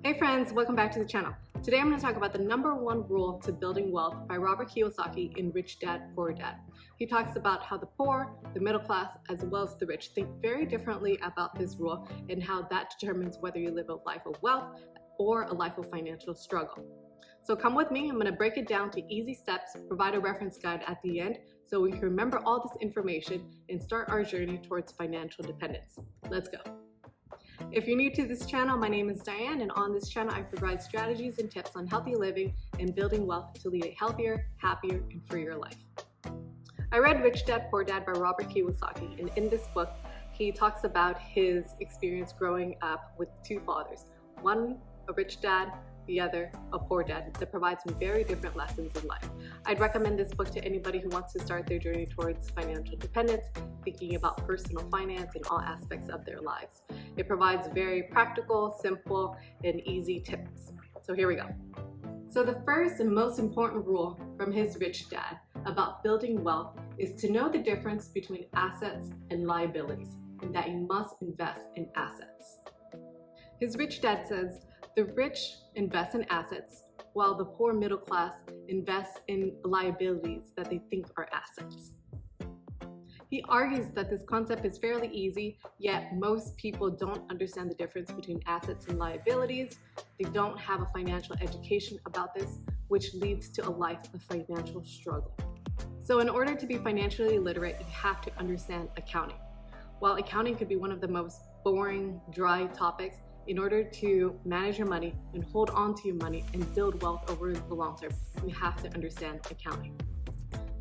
Hey friends, welcome back to the channel. Today I'm going to talk about the #1 rule to building wealth by Robert Kiyosaki in Rich Dad, Poor Dad. He talks about how the poor, the middle class, as well as the rich think very differently about this rule and how that determines whether you live a life of wealth or a life of financial struggle. So come with me, I'm going to break it down to easy steps, provide a reference guide at the end so we can remember all this information and start our journey towards financial independence. Let's go. If you're new to this channel, my name is Diane, and on this channel I provide strategies and tips on healthy living and building wealth to lead a healthier, happier, and freer life. I read Rich Dad, Poor Dad by Robert Kiyosaki, and in this book he talks about his experience growing up with two fathers, one a rich dad, the other a poor dad, that provides some very different lessons in life. I'd recommend this book to anybody who wants to start their journey towards financial independence, thinking about personal finance in all aspects of their lives. It provides very practical, simple, and easy tips. So here we go. So the first and most important rule from his rich dad about building wealth is to know the difference between assets and liabilities, and that you must invest in assets. His rich dad says, the rich invest in assets, while the poor middle class invest in liabilities that they think are assets. He argues that this concept is fairly easy, yet most people don't understand the difference between assets and liabilities. They don't have a financial education about this, which leads to a life of financial struggle. So in order to be financially literate, you have to understand accounting. While accounting could be one of the most boring, dry topics, in order to manage your money and hold on to your money and build wealth over the long term, you have to understand accounting.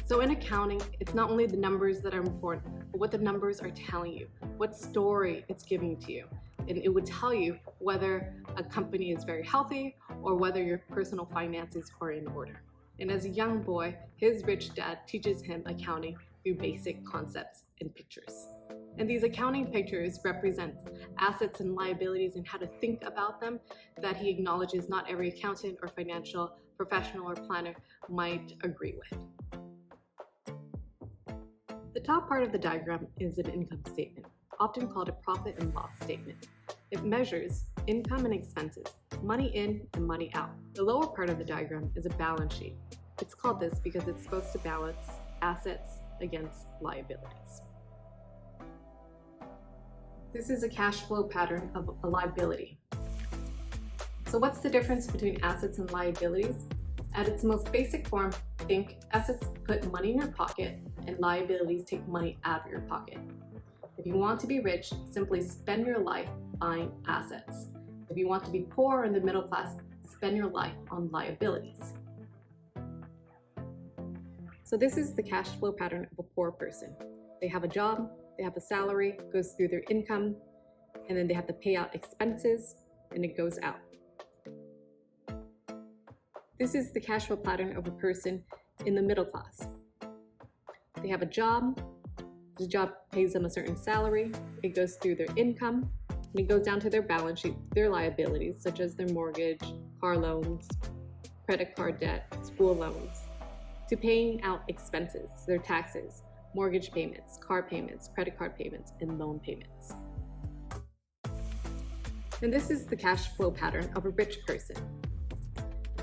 So in accounting, it's not only the numbers that are important, but what the numbers are telling you, what story it's giving to you. And it would tell you whether a company is very healthy or whether your personal finances are in order. And as a young boy, his rich dad teaches him accounting through basic concepts and pictures. And these accounting pictures represent assets and liabilities and how to think about them that he acknowledges not every accountant or financial professional or planner might agree with. The top part of the diagram is an income statement, often called a profit and loss statement. It measures income and expenses, money in and money out. The lower part of the diagram is a balance sheet. It's called this because it's supposed to balance assets against liabilities. This is a cash flow pattern of a liability. So what's the difference between assets and liabilities? At its most basic form, think assets put money in your pocket and liabilities take money out of your pocket. If you want to be rich, simply spend your life buying assets. If you want to be poor in the middle class, spend your life on liabilities. So this is the cash flow pattern of a poor person. They have a job, they have a salary, goes through their income, and then they have to pay out expenses, and it goes out. This is the cash flow pattern of a person in the middle class. They have a job, the job pays them a certain salary, it goes through their income, and it goes down to their balance sheet, their liabilities, such as their mortgage, car loans, credit card debt, school loans, to paying out expenses, their taxes, mortgage payments, car payments, credit card payments, and loan payments. And this is the cash flow pattern of a rich person.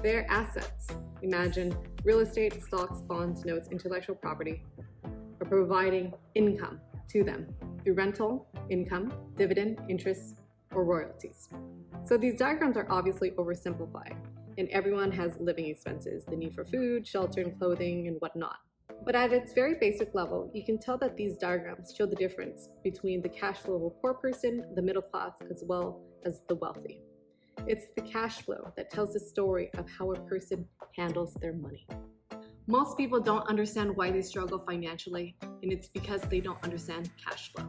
Their assets, imagine real estate, stocks, bonds, notes, intellectual property, are providing income to them through rental, income, dividend, interest, or royalties. So these diagrams are obviously oversimplified, and everyone has living expenses, the need for food, shelter, and clothing, and whatnot. But at its very basic level, you can tell that these diagrams show the difference between the cash flow of a poor person, the middle class, as well as the wealthy. It's the cash flow that tells the story of how a person handles their money. Most people don't understand why they struggle financially, and it's because they don't understand cash flow.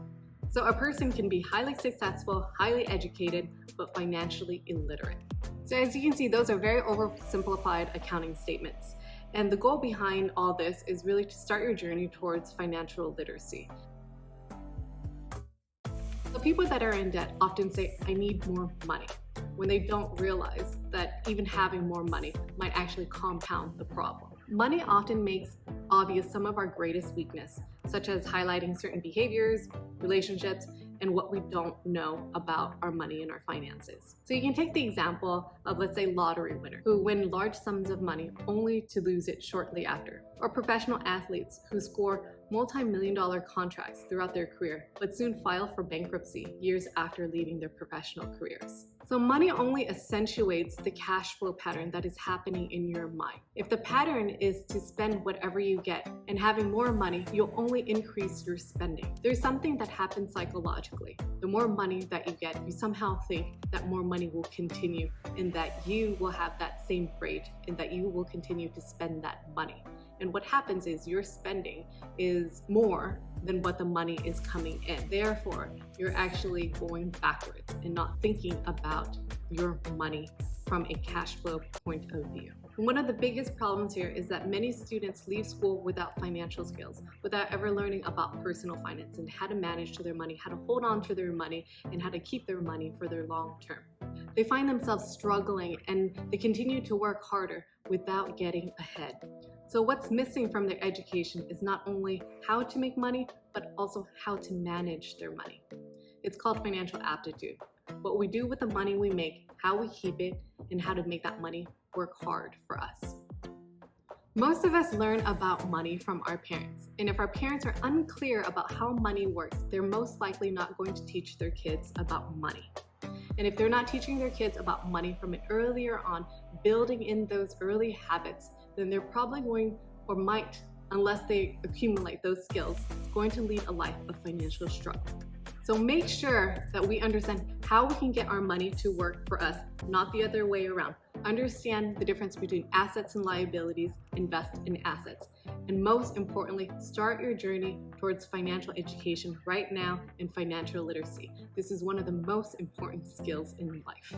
So a person can be highly successful, highly educated, but financially illiterate. So as you can see, those are very oversimplified accounting statements. And the goal behind all this is really to start your journey towards financial literacy. So people that are in debt often say, I need more money, when they don't realize that even having more money might actually compound the problem. Money often makes obvious some of our greatest weakness, such as highlighting certain behaviors, relationships, and what we don't know about our money and our finances. So you can take the example of, let's say, lottery winner who win large sums of money only to lose it shortly after, or professional athletes who score multi-million-dollar contracts throughout their career but soon file for bankruptcy years after leaving their professional careers. So money only accentuates the cash flow pattern that is happening in your mind. If the pattern is to spend whatever you get and having more money, you'll only increase your spending. There's something that happens psychologically. The more money that you get, you somehow think that more money will continue and that you will have that same rate and that you will continue to spend that money. And what happens is your spending is more than what the money is coming in. Therefore, you're actually going backwards and not thinking about your money from a cash flow point of view. And one of the biggest problems here is that many students leave school without financial skills, without ever learning about personal finance and how to manage their money, how to hold on to their money, and how to keep their money for their long term. They find themselves struggling and they continue to work harder without getting ahead. So what's missing from their education is not only how to make money, but also how to manage their money. It's called financial aptitude. What we do with the money we make, how we keep it, and how to make that money work hard for us. Most of us learn about money from our parents, and if our parents are unclear about how money works, they're most likely not going to teach their kids about money. And if they're not teaching their kids about money from an earlier on, building in those early habits, then they're probably going, or might, unless they accumulate those skills, going to lead a life of financial struggle. So make sure that we understand how we can get our money to work for us, not the other way around. Understand the difference between assets and liabilities, invest in assets. And most importantly, start your journey towards financial education right now in financial literacy. This is one of the most important skills in life.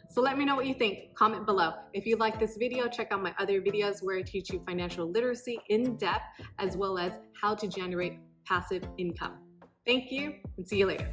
So let me know what you think. Comment below. If you like this video, check out my other videos where I teach you financial literacy in depth, as well as how to generate passive income. Thank you, and see you later.